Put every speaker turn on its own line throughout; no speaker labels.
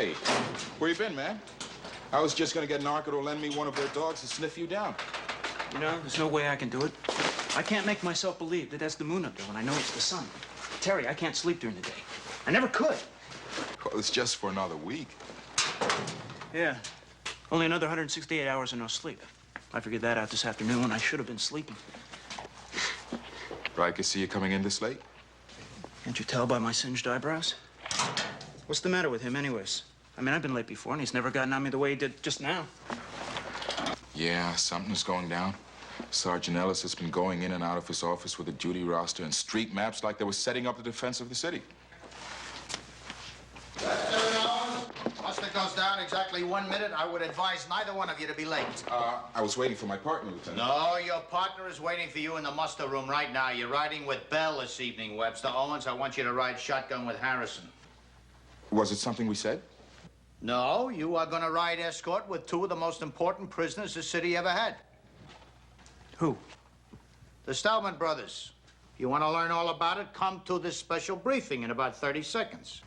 Hey, where you been, man? I was just gonna get Narco to lend me one of their dogs to sniff you down.
You know, there's no way I can do it. I can't make myself believe that that's the moon up there when I know it's the sun. Terry, I can't sleep during the day. I never could.
Well, it's just for another week.
Yeah, only another 168 hours of no sleep. I figured that out this afternoon when I should have been sleeping.
Riker see you coming in this late?
Can't you tell by my singed eyebrows? What's the matter with him anyways? I mean, I've been late before and he's never gotten on me the way he did just now.
Yeah, something's going down. Sergeant Ellis has been going in and out of his office with a duty roster and street maps like they were setting up the defense of the city.
Muster goes down exactly 1 minute. I would advise neither one of you to be late.
I was waiting for my partner, Lieutenant.
No, your partner is waiting for you in the muster room right now. You're riding with Bell this evening, Webster. Owens, I want you to ride shotgun with Harrison.
Was it something we said?
No, you are going to ride escort with two of the most important prisoners the city ever had.
Who?
The Stallman brothers. You want to learn all about it? Come to this special briefing in about 30 seconds.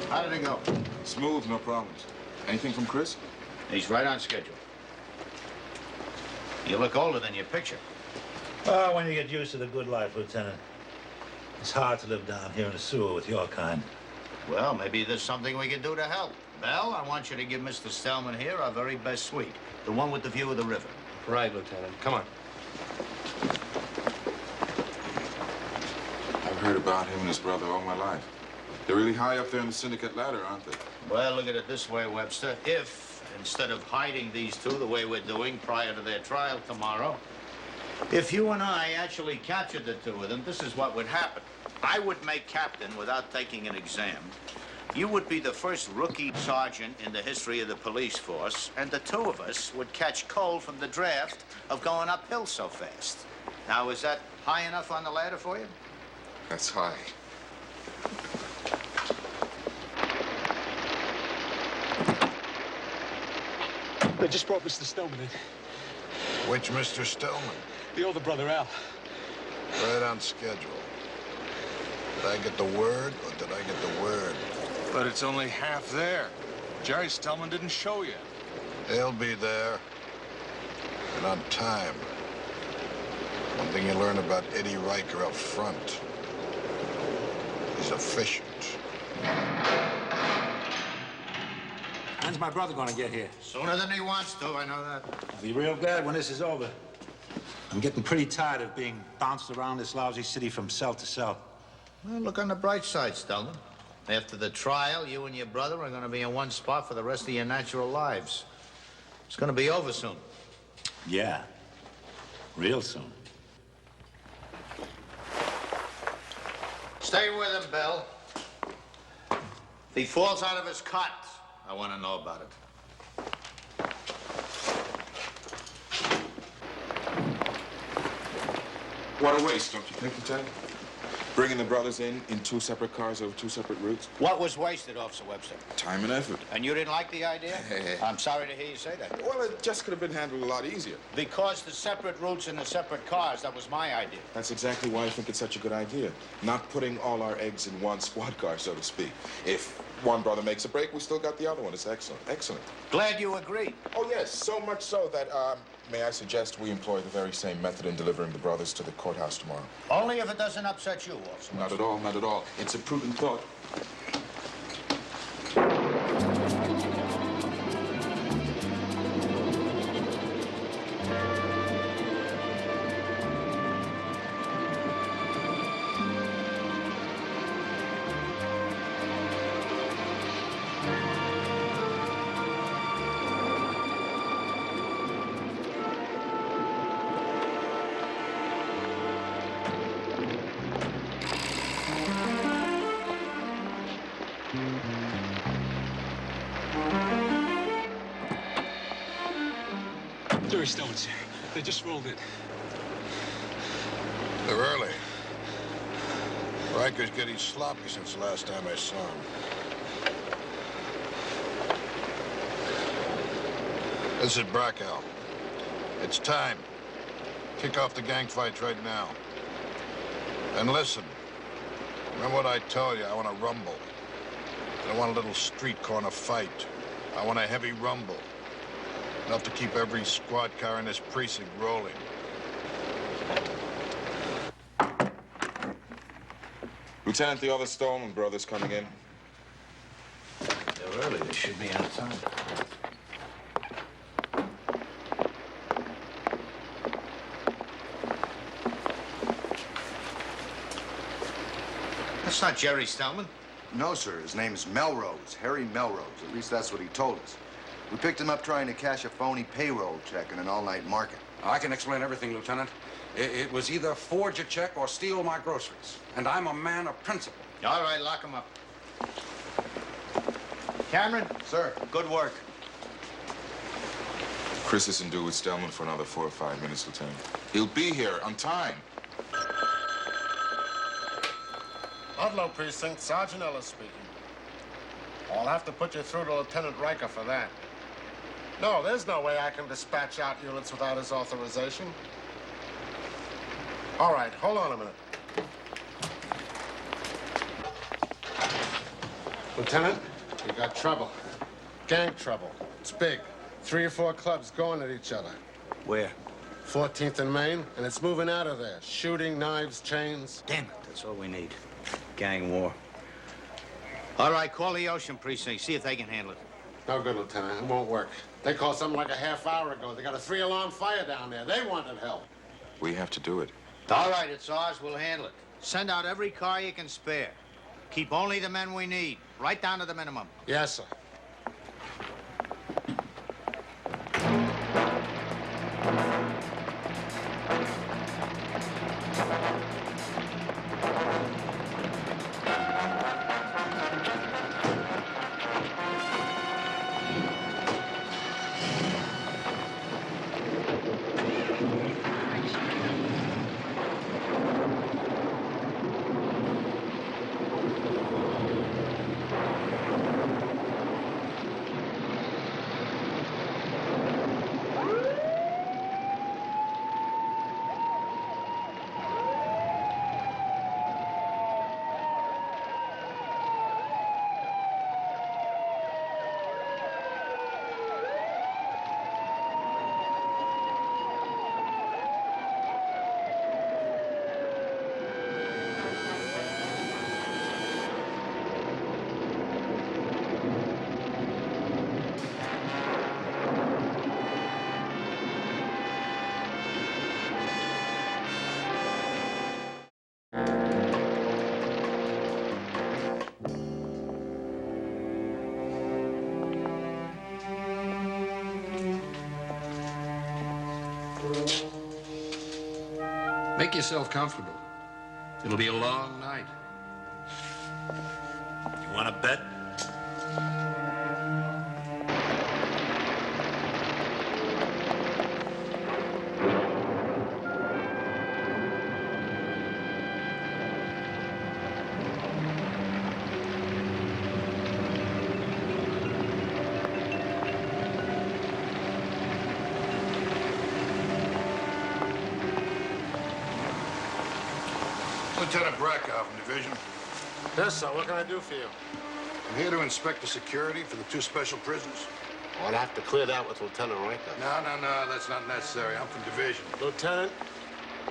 How did it go?
Smooth, no problems. Anything from Chris?
He's right on schedule. You look older than your picture.
Oh, when you get used to the good life, Lieutenant. It's hard to live down here in the sewer with your kind.
Well, maybe there's something we can do to help. Bell, I want you to give Mr. Stallman here our very best suite. The one with the view of the river.
Right, Lieutenant. Come on.
I've heard about him and his brother all my life. They're really high up there in the Syndicate ladder, aren't they?
Well, look at it this way, Webster. If, instead of hiding these two the way we're doing prior to their trial tomorrow, if you and I actually captured the two of them, this is what would happen. I would make captain without taking an exam. You would be the first rookie sergeant in the history of the police force, and the two of us would catch cold from the draft of going uphill so fast. Now, is that high enough on the ladder for you?
That's high.
They just brought Mr. Stillman in.
Which Mr. Stillman?
The older brother, Al.
Right on schedule. Did I get the word, or did I get the word?
But it's only half there. Jerry Stillman didn't show yet.
He'll be there. And on time. One thing you learn about Eddie Riker up front. He's efficient.
When's my brother gonna get here?
Sooner than he wants to, I know that.
I'll be real glad when this is over. I'm getting pretty tired of being bounced around this lousy city from cell to cell.
Well, look on the bright side, Stillman. After the trial, you and your brother are going to be in one spot for the rest of your natural lives. It's going to be over soon.
Yeah. Real soon.
Stay with him, Bill. If he falls out of his cot, I want to know about it.
What a waste, don't you think, Lieutenant? Bringing the brothers in 2 separate cars over 2 separate routes?
What was wasted, Officer Webster?
Time and effort.
And you didn't like the idea?
Hey.
I'm sorry to hear you say that.
Well, it just could have been handled a lot easier.
Because the separate routes and the separate cars, that was my idea.
That's exactly why I think it's such a good idea. Not putting all our eggs in one squad car, so to speak. If one brother makes a break, we still got the other one. It's excellent. Excellent.
Glad you agreed.
Oh, yes, so much so that, may I suggest we employ the very same method in delivering the brothers to the courthouse tomorrow?
Only if it doesn't upset you, Officer.
Not at all, not at all. It's a prudent thought.
Jerry Stillman's here. They just rolled in.
They're early. Riker's getting sloppy since the last time I saw him. This is Brackell. It's time. Kick off the gang fights right now. And listen, remember what I told you? I want a rumble. I don't want a little street corner fight. I want a heavy rumble. Enough to keep every squad car in this precinct rolling.
Lieutenant, the other Stallman brothers coming in.
They're early. They should be on time. That's not Jerry Stillman.
No, sir. His name's Melrose, Harry Melrose. At least that's what he told us. We picked him up trying to cash a phony payroll check in an all-night market.
I can explain everything, Lieutenant. It was either forge a check or steal my groceries. And I'm a man of principle.
All right, lock him up. Cameron?
Sir.
Good work.
Chris isn't due with Stallman for another 4 or 5 minutes, Lieutenant. He'll be here on time.
Ludlow Precinct, Sergeant Ellis speaking. I'll have to put you through to Lieutenant Riker for that. No, there's no way I can dispatch out units without his authorization. All right, hold on a minute. Lieutenant, we got trouble. Gang trouble. It's big. 3 or 4 clubs going at each other.
Where?
14th and Main, and it's moving out of there. Shooting, knives, chains.
Damn it, that's all we need. Gang war. All right, call the Ocean Precinct. See if they can handle it.
No good, Lieutenant. It won't work. They called something like a half hour ago. They got a 3-alarm fire down there. They wanted help.
We have to do it.
All right, it's ours. We'll handle it. Send out every car you can spare. Keep only the men we need, right down to the minimum.
Yes, sir.
Make yourself comfortable. It'll be a long night.
You want to bet?
Lieutenant Brackow from Division.
Yes, sir. What can I do for you?
I'm here to inspect the security for the 2 special prisons.
Well, I'd have to clear that with Lieutenant Riker.
No, that's not necessary. I'm from Division.
Lieutenant,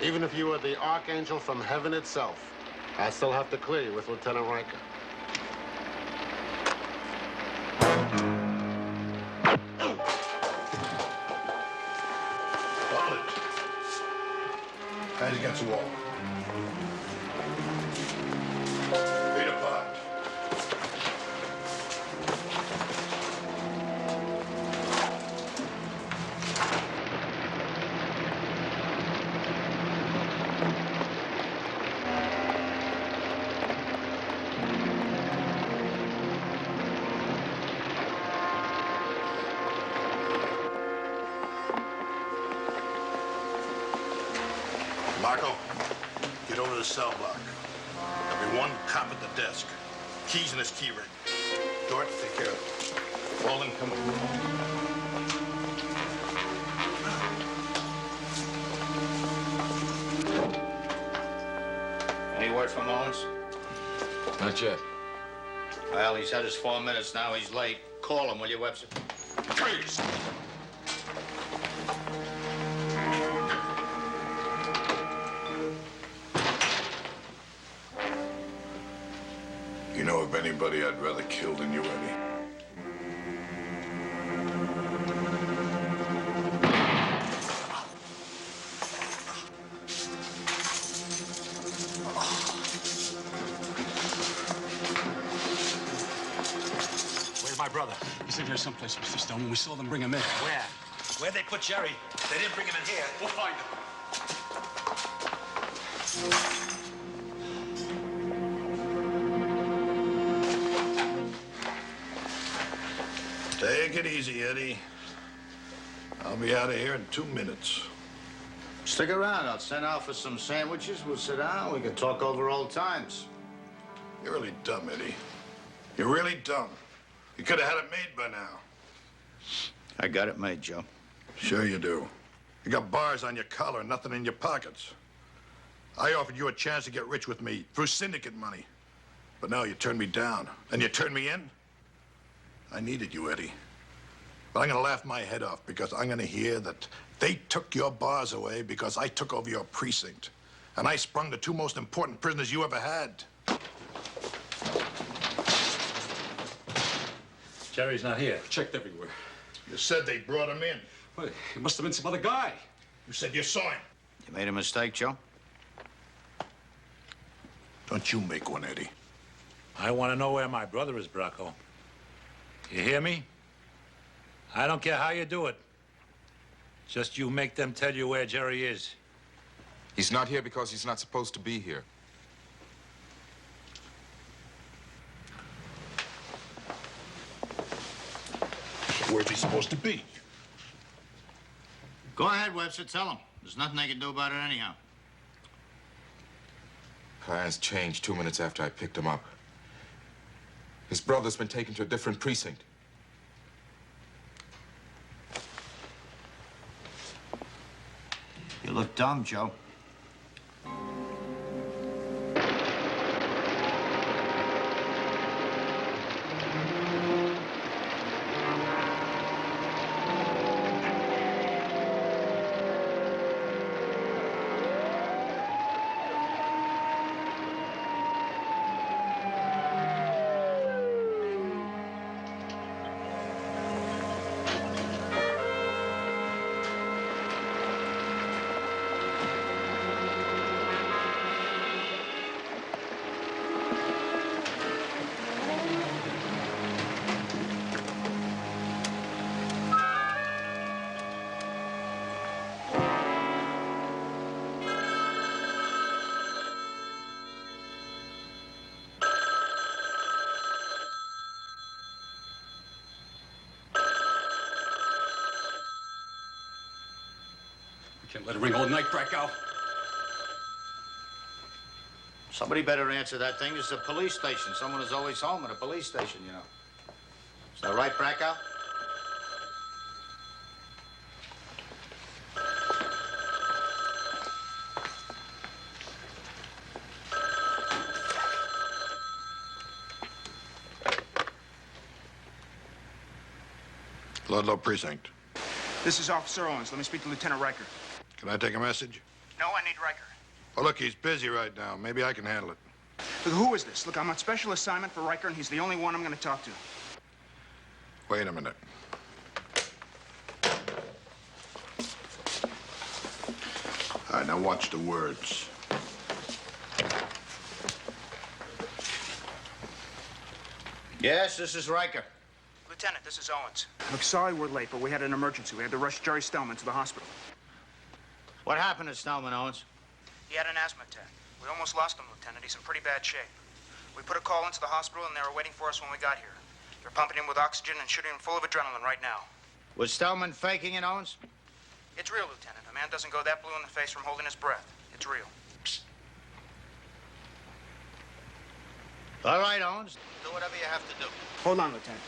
even if you were the archangel from heaven itself, I still have to clear you with Lieutenant Riker.
Hold it. Hands against the wall. Feet apart. Marco, get over to the cell block. There'll be 1 cop at the desk. Keys in his key ring. Dort, take care of it. Walden, come on.
Any word from Owens?
Not yet.
Well, he's had his 4 minutes now. He's late. Call him, will you, Webster?
Freeze! You know of anybody I'd rather kill than you, Eddie?
Where's my brother? He's in here someplace, Mr. Stone. We saw them bring him in.
Where? Where'd they put Jerry? They didn't bring him in here.
We'll find him.
Take it easy, Eddie. I'll be out of here in 2 minutes.
Stick around. I'll send out for some sandwiches. We'll sit down. We can talk over old times.
You're really dumb, Eddie. You're really dumb. You could have had it made by now.
I got it made, Joe.
Sure you do. You got bars on your collar and nothing in your pockets. I offered you a chance to get rich with me through syndicate money. But now you turned me down. And you turned me in? I needed you, Eddie. But I'm gonna laugh my head off because I'm gonna hear that they took your bars away because I took over your precinct. And I sprung the 2 most important prisoners you ever had.
Jerry's not here. Checked everywhere.
You said they brought him in.
Well, it must have been some other guy.
You said you saw him.
You made a mistake, Joe?
Don't you make one, Eddie.
I want to know where my brother is, Bracco. You hear me? I don't care how you do it. Just you make them tell you where Jerry is.
He's not here because he's not supposed to be here.
Where's he supposed to be?
Go ahead, Webster. Tell him. There's nothing they can do about it anyhow.
Plans changed 2 minutes after I picked him up. His brother's been taken to a different precinct.
You look dumb, Joe.
Can't let it ring all night, Bracco.
Somebody better answer that thing. This is a police station. Someone is always home at a police station, you know. Is that right, Bracco?
Ludlow Precinct.
This is Officer Owens. Let me speak to Lieutenant Riker.
Can I take a message?
No, I need Riker.
Oh, look, he's busy right now. Maybe I can handle it.
Look, who is this? Look, I'm on special assignment for Riker, and he's the only one I'm going to talk to.
Wait a minute. All right, now watch the words.
Yes, this is Riker.
Lieutenant, this is Owens. Look, sorry we're late, but we had an emergency. We had to rush Jerry Stellman to the hospital.
What happened to Stallman, Owens?
He had an asthma attack. We almost lost him, Lieutenant. He's in pretty bad shape. We put a call into the hospital, and they were waiting for us when we got here. They're pumping him with oxygen and shooting him full of adrenaline right now.
Was Stallman faking it, Owens?
It's real, Lieutenant. A man doesn't go that blue in the face from holding his breath. It's real.
All right, Owens. Do whatever you have to do.
Hold on, Lieutenant.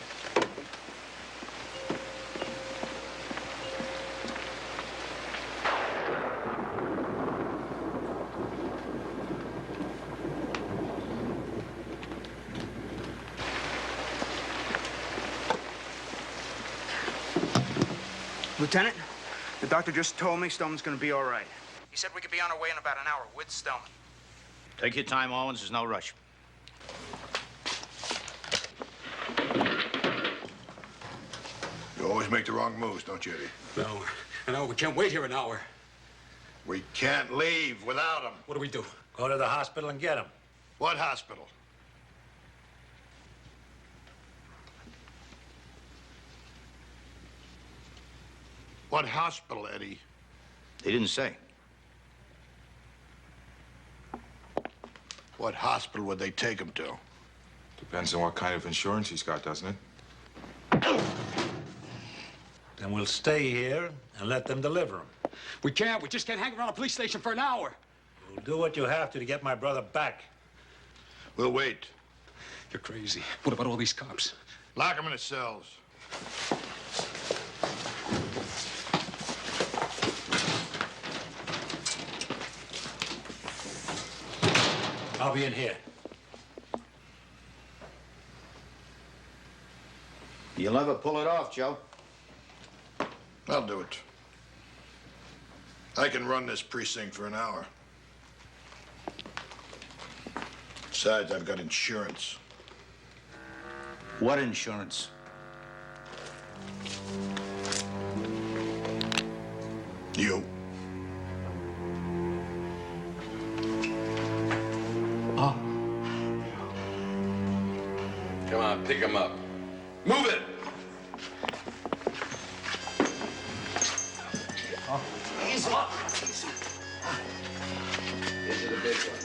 Lieutenant, the doctor just told me Stillman's going to be all right. He said we could be on our way in about an hour with Stillman.
Take your time, Owens. There's no rush.
You always make the wrong moves, don't you, Eddie?
No, we can't wait here an hour.
We can't leave without him.
What do we do?
Go to the hospital and get him.
What hospital? What hospital, Eddie?
He didn't say.
What hospital would they take him to?
Depends on what kind of insurance he's got, doesn't it?
Then we'll stay here and let them deliver him.
We can't. We just can't hang around a police station for an hour.
You'll do what you have to get my brother back.
We'll wait.
You're crazy. What about all these cops?
Lock them in the cells.
I'll be in here.
You'll never pull it off, Joe.
I'll do it. I can run this precinct for an hour. Besides, I've got insurance.
What insurance?
You.
Come on, pick him up. Move it!
Easy.
This is the big one.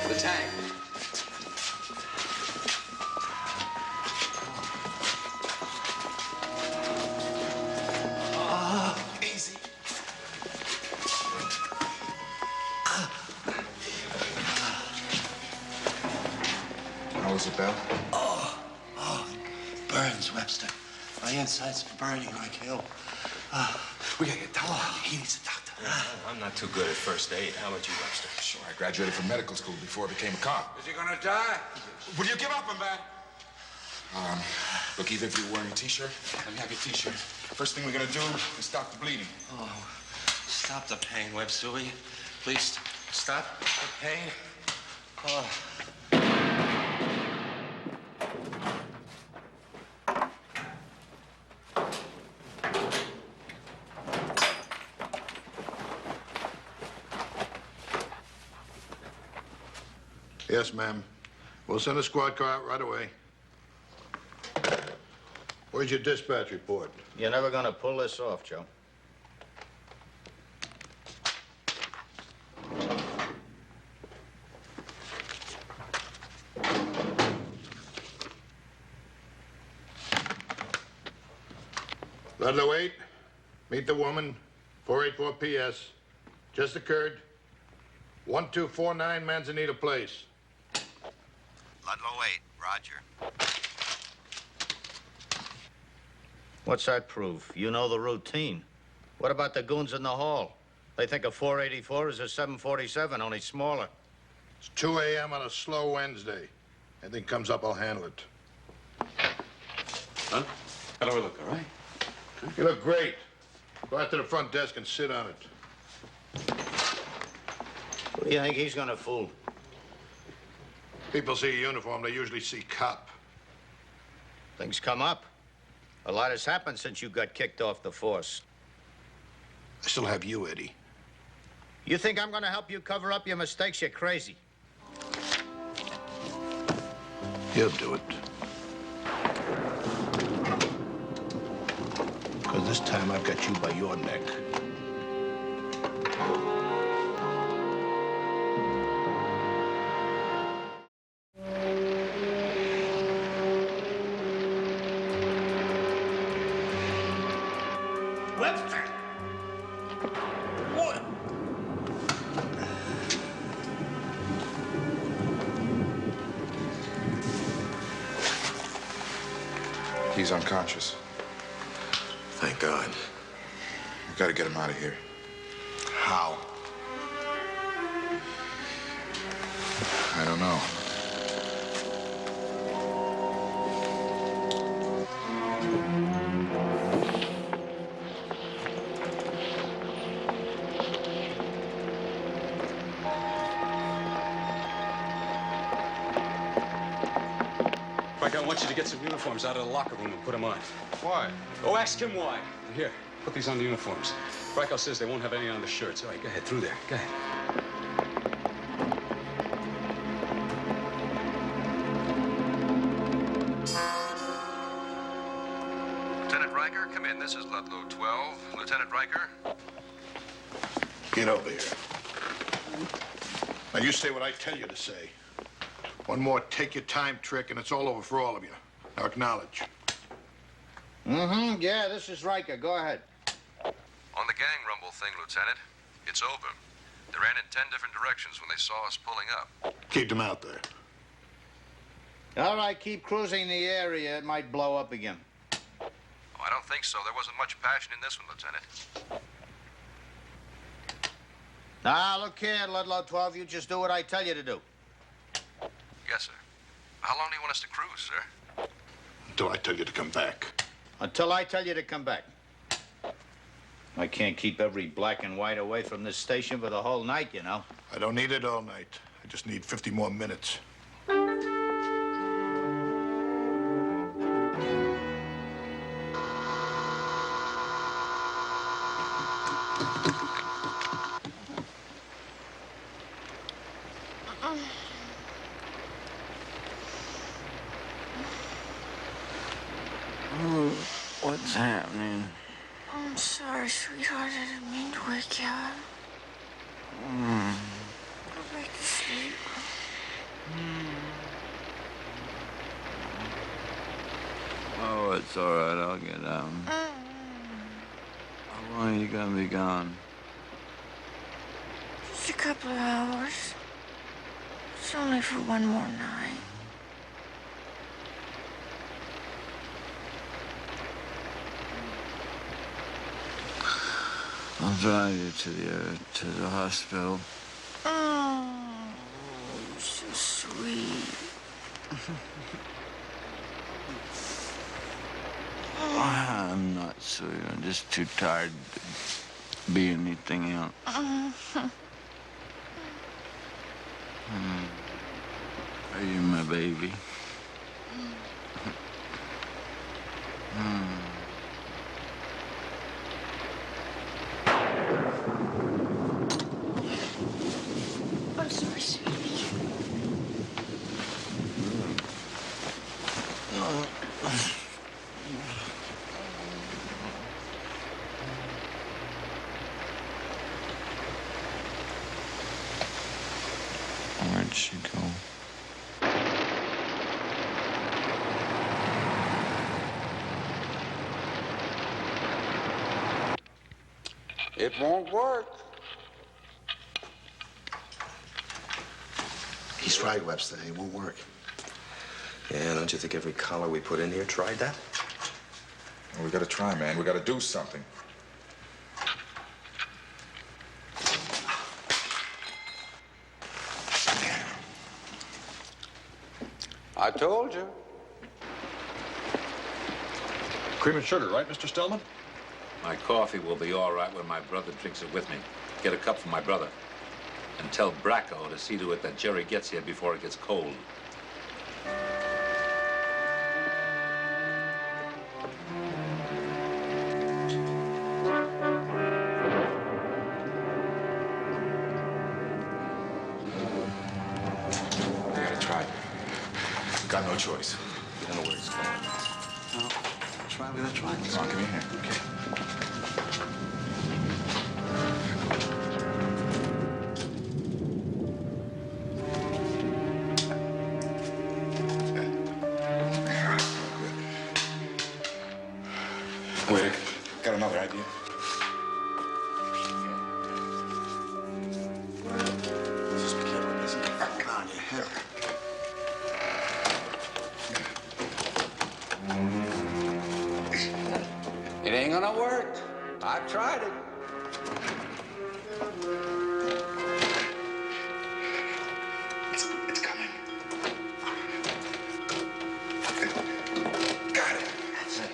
The tank.
Easy.
How was it, Bell?
Burns, Webster. My insides are burning like hell. We gotta get Dollar. He needs a doctor.
I'm not too good at first aid. How about you, Webster?
Sure, I graduated from medical school before I became a cop.
Is he gonna die?
Will you give up on that? Look, either of you wearing a T-shirt? Let me have your T-shirt. First thing we're gonna do is stop the bleeding.
Oh, stop the pain, Webster, will you? Please, stop the pain. Oh.
Yes, ma'am. We'll send a squad car out right away. Where's your dispatch report?
You're never gonna pull this off, Joe.
Ludlow 8, meet the woman, 484 PS. Just occurred. 1249 Manzanita Place.
Ludlow 8, Roger.
What's that prove? You know the routine. What about the goons in the hall? They think a 484 is a 747, only smaller.
It's 2 a.m. on a slow Wednesday. Anything comes up, I'll handle it.
Huh? How do I look, all right?
You look great. Go out to the front desk and sit on it.
Who do you think he's gonna fool?
People see a uniform, they usually see cop.
Things come up. A lot has happened since you got kicked off the force.
I still have you, Eddie.
You think I'm gonna help you cover up your mistakes? You're crazy.
He'll do it. Because this time I've got you by your neck.
Webster! What?
He's unconscious.
Thank God.
We gotta get him out of here.
How?
I don't know.
Frank, I want you to get some uniforms out of the locker room and put them on.
Why?
Oh, ask him why. Here, put these on the uniforms. Bracco says they won't have any on the shirts. All right, go ahead, through there. Go ahead.
Lieutenant Riker, come in. This is Ludlow 12. Lieutenant Riker?
Get over here. Now, you say what I tell you to say. One more take your time trick, and it's all over for all of you. Now, acknowledge.
Mm-hmm. Yeah, this is Riker. Go ahead.
On the gang rumble thing, Lieutenant, it's over. They ran in 10 different directions when they saw us pulling up.
Keep them out there.
All right, keep cruising the area. It might blow up again.
Oh, I don't think so. There wasn't much passion in this one, Lieutenant.
Now, look here, Ludlow 12. You just do what I tell you to do.
Yes, sir. How long do you want us to cruise, sir?
Until I tell you to come back.
Until I tell you to come back. I can't keep every black and white away from this station for the whole night, you know.
I don't need it all night. I just need 50 more minutes.
What's happening? I'm sorry, sweetheart. I didn't mean to wake you up. Go back to sleep.
Oh, it's all right. I'll get out. How long are you gonna be gone?
Just a couple of hours. It's only for one more night.
I'll drive you to the hospital.
Oh, so sweet.
I'm not sweet. I'm just too tired to be anything else. Are you my baby?
I'm sorry, sweetie.
Where'd she go?
It won't work.
He's right, Webster. It won't work. Yeah, don't you think every collar we put in here tried that?
Well, we gotta try, man. We gotta do something.
I told you. Cream and sugar, right, Mr. Stillman?
My coffee will be all right when my brother drinks it with me. Get a cup for my brother. And tell Bracco to see to it that Jerry gets here before it gets cold.
I gotta try. Got no choice. We don't know where he's going.
No, try. We're gonna try.
Come on, give me a hand. Okay. Wait, got another idea.
Just be careful, doesn't it? Fall on your head.
It ain't gonna work. I've tried it.
It's coming. Got it.
That's it.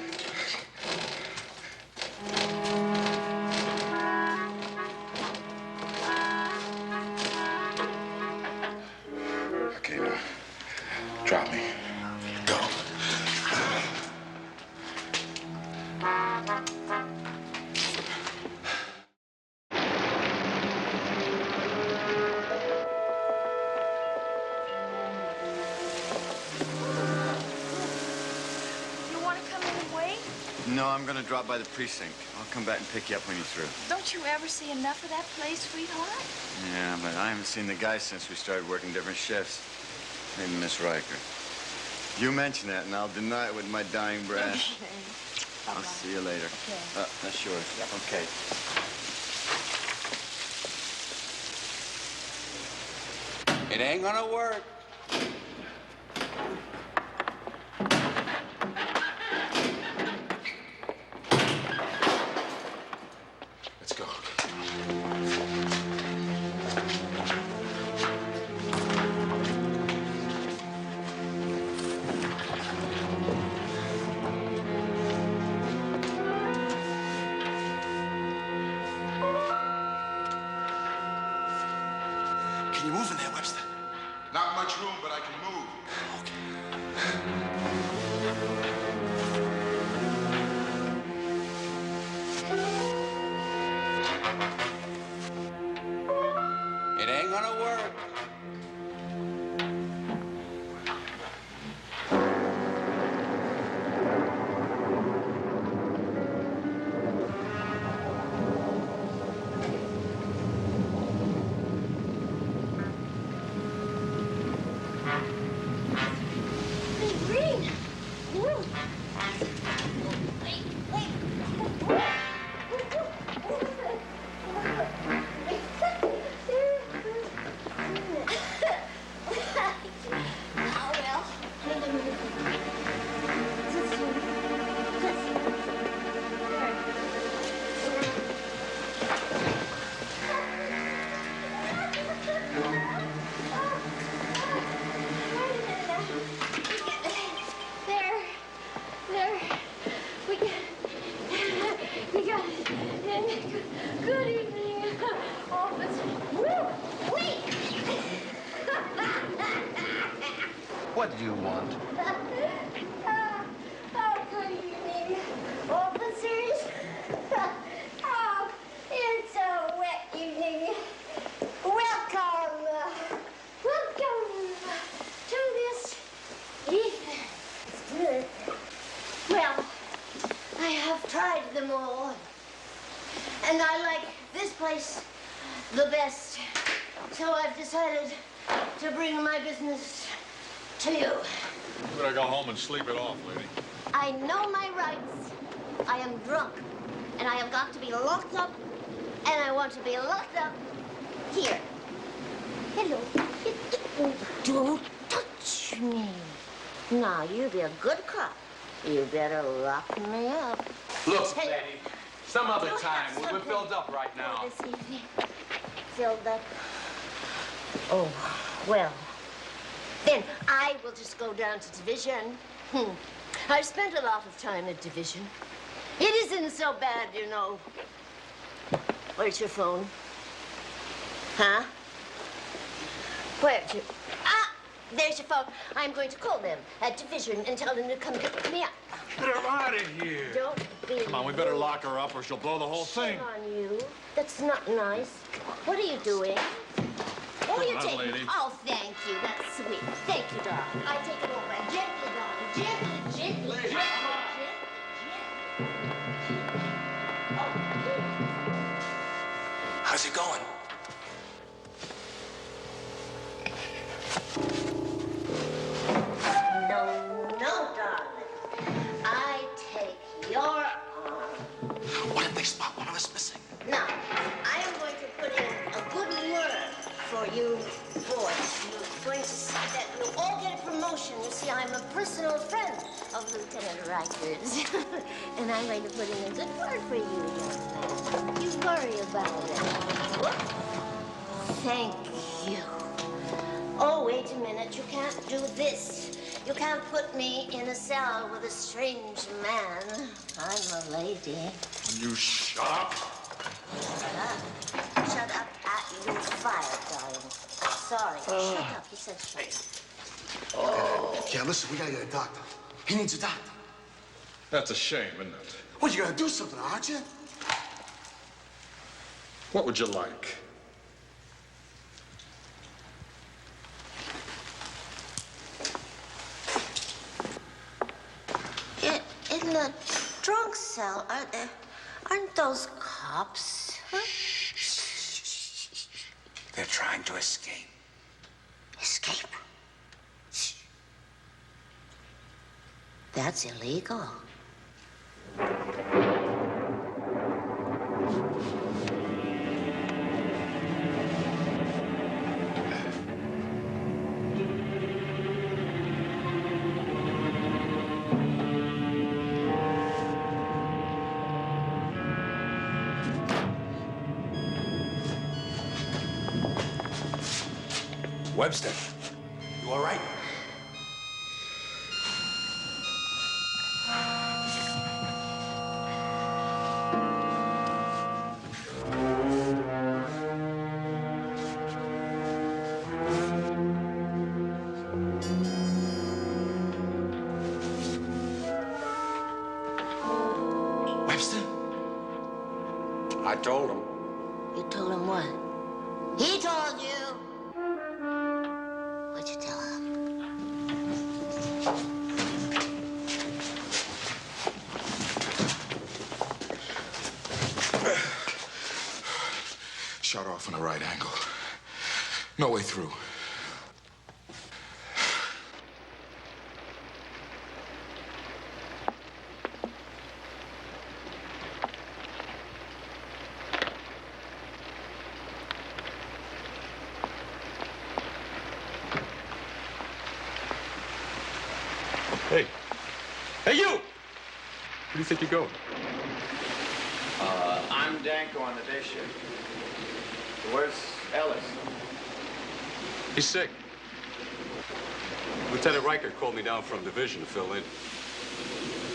Okay, now, drop me. Go.
You want to come in and wait?
No, I'm gonna drop by the precinct. I'll come back and pick you up when you're through.
Don't you ever see enough of that place, sweetheart?
Yeah, but I haven't seen the guys since we started working different shifts. Maybe Miss Riker. You mention that, and I'll deny it with my dying breath.
Okay.
I'll see you later.
Okay.
That's yours. Okay.
It ain't gonna work.
Let's go.
Can you move in there, Webster?
Not much room, but I can move.
It ain't gonna work.
Green! Woo. Good evening, office. Woo! Wait!
What do you want?
Oh, good evening, officers. Oh, it's a wet evening. Welcome. Welcome to this evening. Well, I have tried them all. And I like this place the best. So I've decided to bring my business to you.
You better go home and sleep it off, lady.
I know my rights. I am drunk. And I have got to be locked up. And I want to be locked up here. Hello. Don't touch me. Now, you be a good cop. You better lock me up.
Look, lady, some other time. We're filled up right now.
This evening. Filled up. Oh, well. Then I will just go down to division. I've spent a lot of time at division. It isn't so bad, you know. Where's your phone? Huh? Where's your... Ah! There's your phone. I'm going to call them at division and tell them to come pick me up.
Get her out of here.
Don't be...
Come on, we better lock her up or she'll blow the whole thing.
Shame on you. That's not nice. What are you doing? Oh, you're taking...
lady.
Oh, thank you. That's sweet. Thank you, darling. I take it over. Gently, darling. Gently, gently, gently, gently.
How's it going?
No, darling. I take your arm.
What if they spot one of us missing?
Now, I am going to put in a good word for you boys. You're going to see that you'll all get a promotion. You see, I'm a personal friend of Lieutenant Riker's. And I'm going to put in a good word for you, young man. You worry about it. Whoop. Thank you. Oh, wait a minute. You can't do this. You can't put me in a cell with a strange man. I'm a lady.
You shut up.
Shut up. Shut up. You're fired, darling. Sorry. Shut up. He said shut up.
Yeah, listen, we gotta get a doctor. He needs a doctor.
That's a shame, isn't it?
Well, you gotta do something, aren't you?
What would you like?
In the drunk cell, aren't those cops? Huh?
They're trying to escape.
Escape? That's illegal.
Webster, you all right?
Webster?
I told him.
You told him what? He told you. What'd you tell him?
Shot off on a right angle. No way through.
Hey. Hey, you! Where do you think you're going?
I'm Danko on the day shift. Where's Ellis?
He's sick. Lieutenant Riker called me down from division to fill in.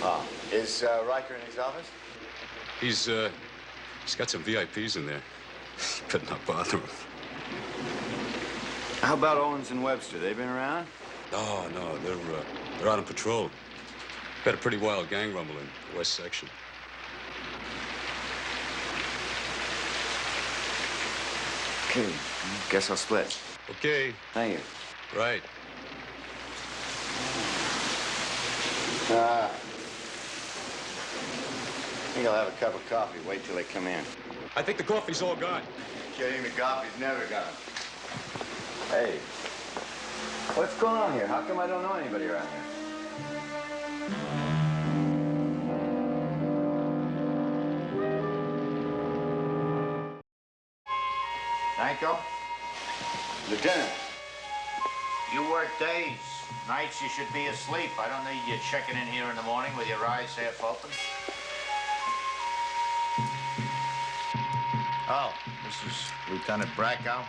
Oh, is Riker in his office?
He's got some VIPs in there. Better not bother him.
How about Owens and Webster? They been around?
Oh, no, they're out on patrol. Got a pretty wild gang rumble in the West Section.
Okay, guess I'll split.
Okay.
Thank you.
Right.
I think I'll have a cup of coffee. Wait till they come in.
I think the coffee's all gone.
Kidding, the coffee's never gone. Hey, what's going on here? How come I don't know anybody around here?
Danko?
Lieutenant.
You work days. Nights you should be asleep. I don't need you checking in here in the morning with your eyes half open. Oh, this is Lieutenant Brackow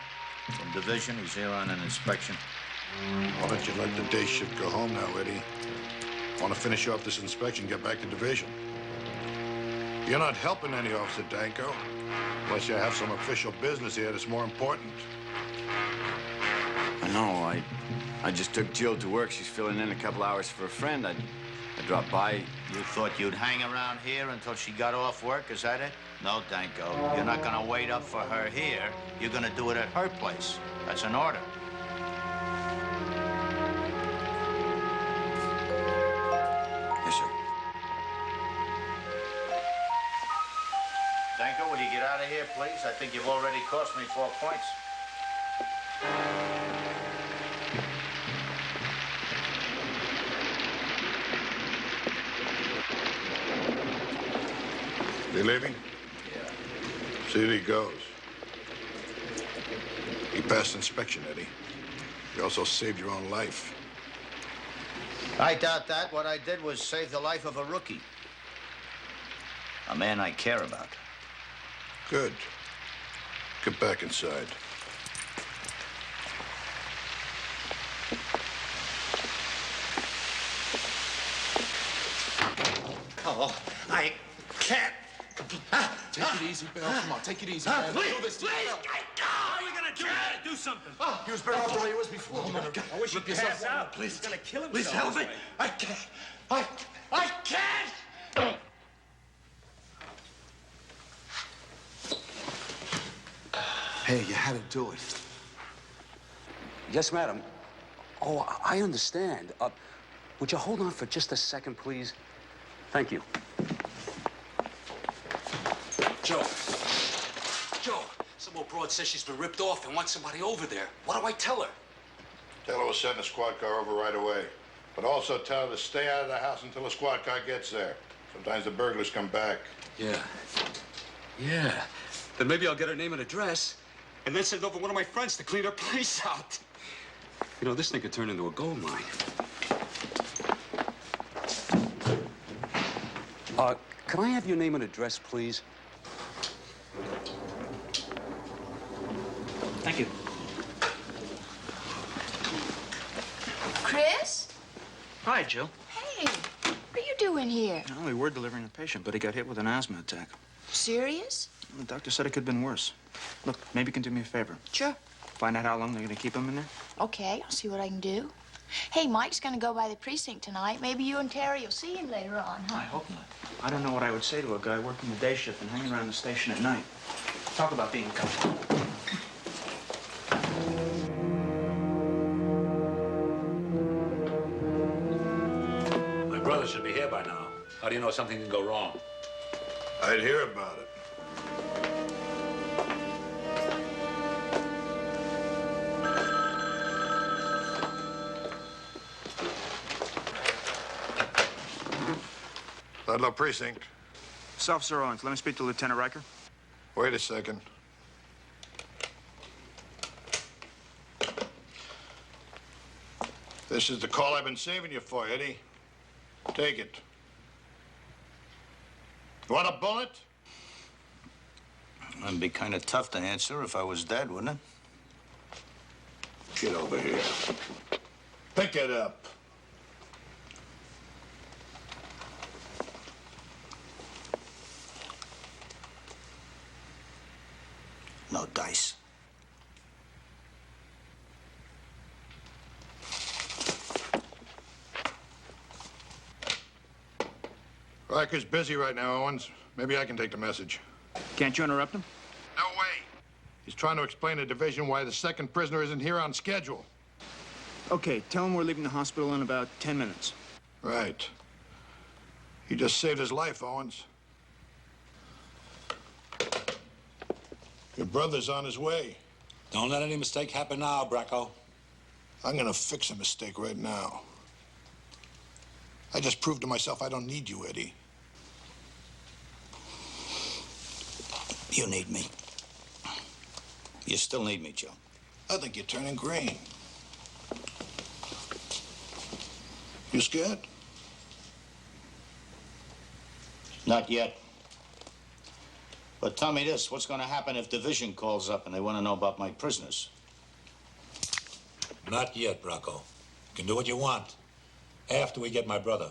from Division. He's here on an inspection.
Why don't you let the day shift go home now, Eddie? I want to finish off this inspection, get back to division. You're not helping any, Officer Danko. Unless you have some official business here that's more important.
I know. I just took Jill to work. She's filling in a couple hours for a friend. I dropped by.
You thought you'd hang around here until she got off work, is that it? No, Danko. You're not gonna wait up for her here. You're gonna do it at her place. That's an order.
Yes, sir.
Danko, will you get out of here, please? I think you've already cost me 4 points.
You leaving?
Yeah.
See that he goes. You passed inspection, Eddie. You also saved your own life.
I doubt that. What I did was save the life of a rookie. A man I care about.
Good. Get back inside.
Oh, I can't.
Take it easy, Bill. Come on, take it easy, man.
Please,
Do this to
please,
yourself.
how are we gonna do that? Do something.
He was better off the way he was before.
Oh, my God. I wish he'd pass out. Please. He's gonna kill himself.
Please help me.
I can't. I can't.
Hey, you had to do it.
Yes, madam. Oh, I understand. Would you hold on for just a second, please? Thank you. Joe. Joe, some old broad says she's been ripped off and wants somebody over there. What do I tell her?
Tell her we're sending a squad car over right away. But also tell her to stay out of the house until the squad car gets there. Sometimes the burglars come back.
Yeah. Yeah. Then maybe I'll get her name and address and then send over one of my friends to clean her place out. You know, this thing could turn into a gold mine. Can I have your name and address, please?
Thank you.
Chris?
Hi, Jill.
Hey, what are you doing here?
We were delivering a patient, but he got hit with an asthma attack.
Serious?
The doctor said it could have been worse. Look, maybe you can do me a favor.
Sure.
Find out how long they're going to keep him in there.
Okay, I'll see what I can do. Hey, Mike's gonna go by the precinct tonight. Maybe you and Terry will see him later on, huh?
I hope not. I don't know what I would say to a guy working the day shift and hanging around the station at night. Talk about being comfortable.
My brother should be here by now. How do you know something can go wrong?
I'd hear about it. Ludlow Precinct.
It's Officer Owens. Let me speak to Lieutenant Riker.
Wait a second. This is the call I've been saving you for, Eddie. Take it. You want a bullet?
That'd be kind of tough to answer if I was dead, wouldn't it?
Get over here. Pick it up.
No dice.
Riker's busy right now, Owens. Maybe I can take the message.
Can't you interrupt him?
No way. He's trying to explain to Division why the second prisoner isn't here on schedule.
Okay, tell him we're leaving the hospital in about 10 minutes.
Right. He just saved his life, Owens. Your brother's on his way.
Don't let any mistake happen now, Bracco.
I'm gonna fix a mistake right now. I just proved to myself I don't need you, Eddie.
You need me. You still need me, Joe.
I think you're turning green. You scared?
Not yet. But tell me this, what's going to happen if Division calls up and they want to know about my prisoners?
Not yet, Bracco. You can do what you want. After we get my brother.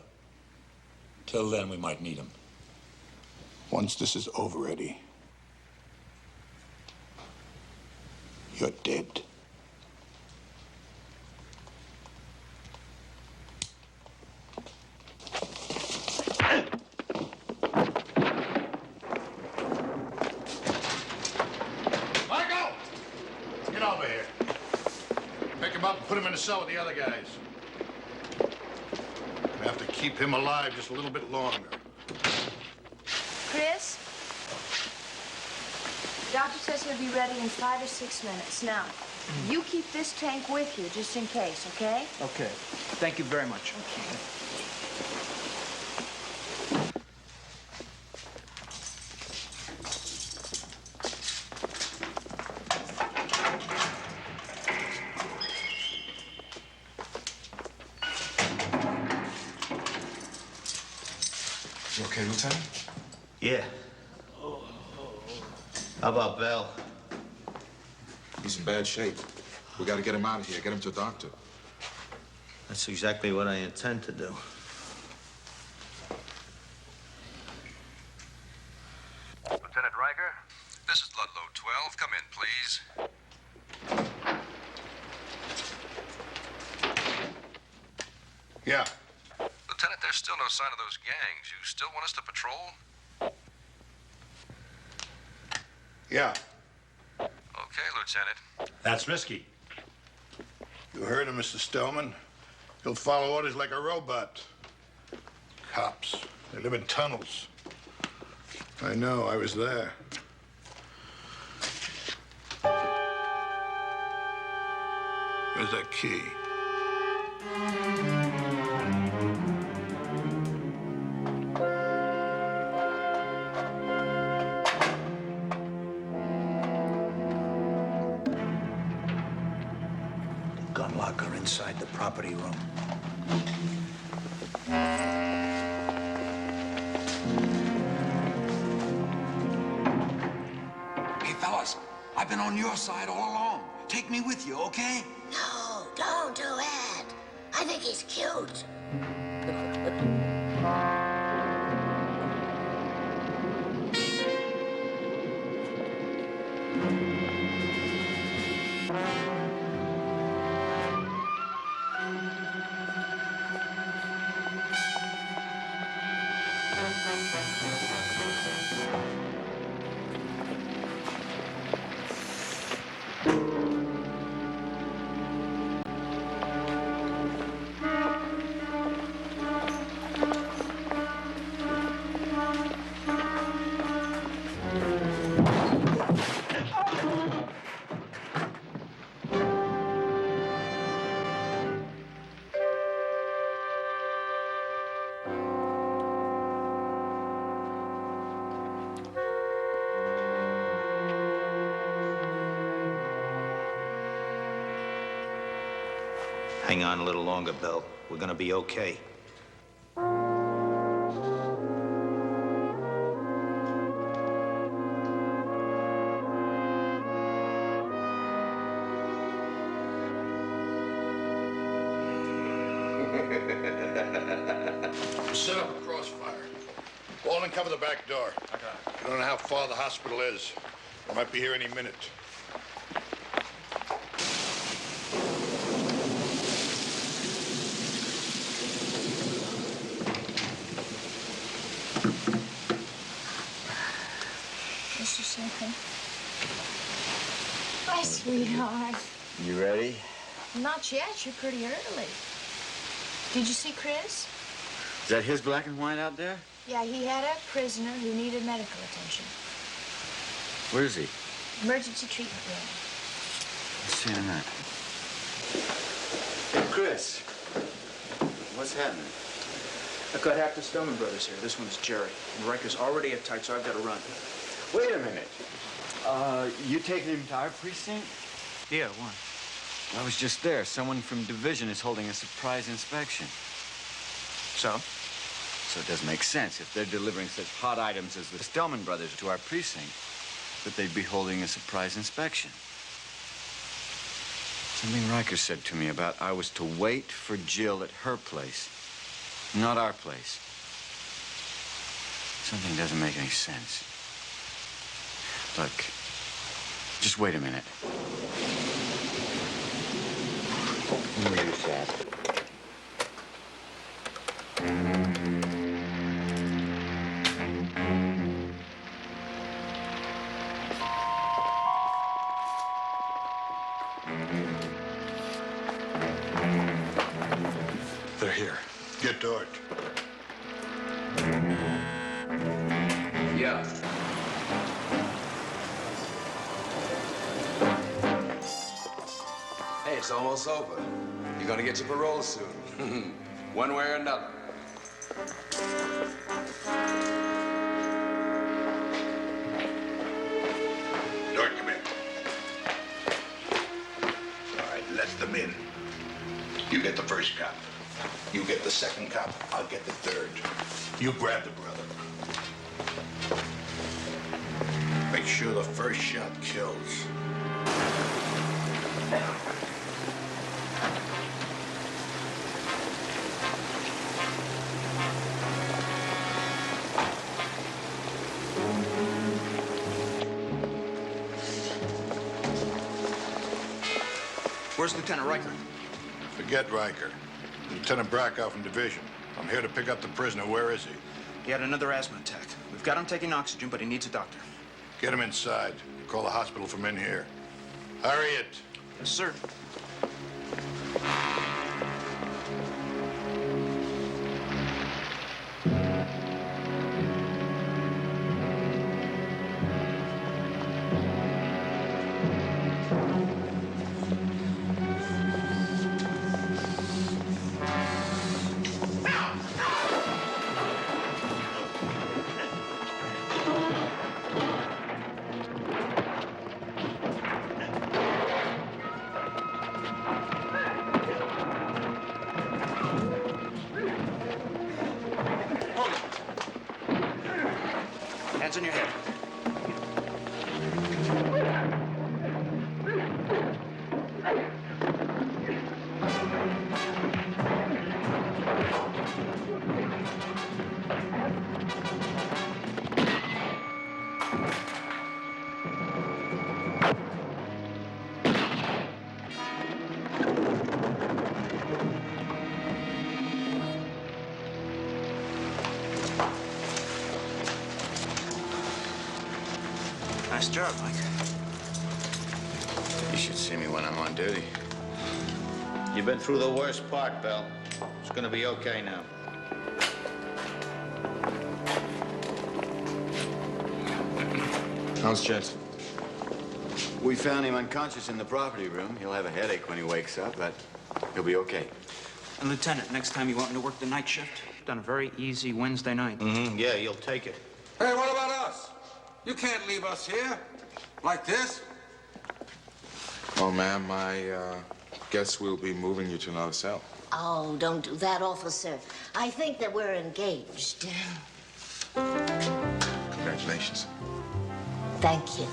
Till then, we might need him.
Once this is over, Eddie, you're dead. Michael! Get over here. Pick him up and put him in a cell with the other guys. We have to keep him alive just a little bit longer.
Chris? Doctor says he'll be ready in 5 or 6 minutes. Now, you keep this tank with you just in case, okay?
Okay. Thank you very much.
Okay.
You okay, Lieutenant?
Yeah. How about Bell?
He's in bad shape. We got to get him out of here, get him to a doctor.
That's exactly what I intend to do.
Lieutenant Riker, this is Ludlow 12. Come in, please.
Yeah.
Lieutenant, there's still no sign of those gangs. You still want us to patrol?
Yeah.
Okay, Lieutenant.
That's risky.
You heard him, Mr. Stillman. He'll follow orders like a robot. Cops. They live in tunnels. I know, I was there. Where's that key?
Gun locker inside the property room.
Hey, fellas, I've been on your side all along. Take me with you, okay?
No, don't do it. I think he's cute.
Hang on a little longer, Bell. We're gonna be okay.
Set up a crossfire. Walden, cover the back door.
I got it.
I don't know how far the hospital is. I might be here any minute.
Mr. Syndicate. My sweetheart.
You ready?
Not yet. You're pretty early. Did you see Chris?
Is that his black and white out there?
Yeah, he had a prisoner who needed medical attention.
Where is he?
Emergency treatment room.
Let's see in a minute. Hey, Chris. What's happening?
I've got half the Stillman brothers here. This one's Jerry. And Riker's already at tight, so I've got to run.
Wait a minute. You taking him to our precinct?
Yeah, why?
I was just there. Someone from division is holding a surprise inspection.
So?
So it does make sense if they're delivering such hot items as the Stillman brothers to our precinct that they'd be holding a surprise inspection. Something Riker said to me about I was to wait for Jill at her place, not our place. Something doesn't make any sense. Look, just wait a minute. Use that.
They're here.
Get to it.
Yeah. Hey, it's almost over. You're gonna get your parole soon. One way or another.
Dort, come in. All right, let them in. You get the first cop. You get the second cop. I'll get the third. You grab the brother. Make sure the first shot kills.
Where's Lieutenant Riker?
Forget Riker. Lieutenant Brackhoff from Division. I'm here to pick up the prisoner. Where is he?
He had another asthma attack. We've got him taking oxygen, but he needs a doctor.
Get him inside. Call the hospital from in here. Harriet.
Yes, sir. Hands on your head. Nice job, Mike.
You should see me when I'm on duty.
You've been through the worst part, Bell. It's gonna be okay now.
How's Jensen?
We found him unconscious in the property room. He'll have a headache when he wakes up, but he'll be okay.
And Lieutenant, next time you want me to work the night shift, done a very easy Wednesday night.
Mm-hmm. Yeah, you'll take it.
Hey, what about us? You can't leave us here like this.
Oh, ma'am, I guess we'll be moving you to another cell.
Oh, don't do that, officer. I think that we're engaged.
Congratulations.
Thank you.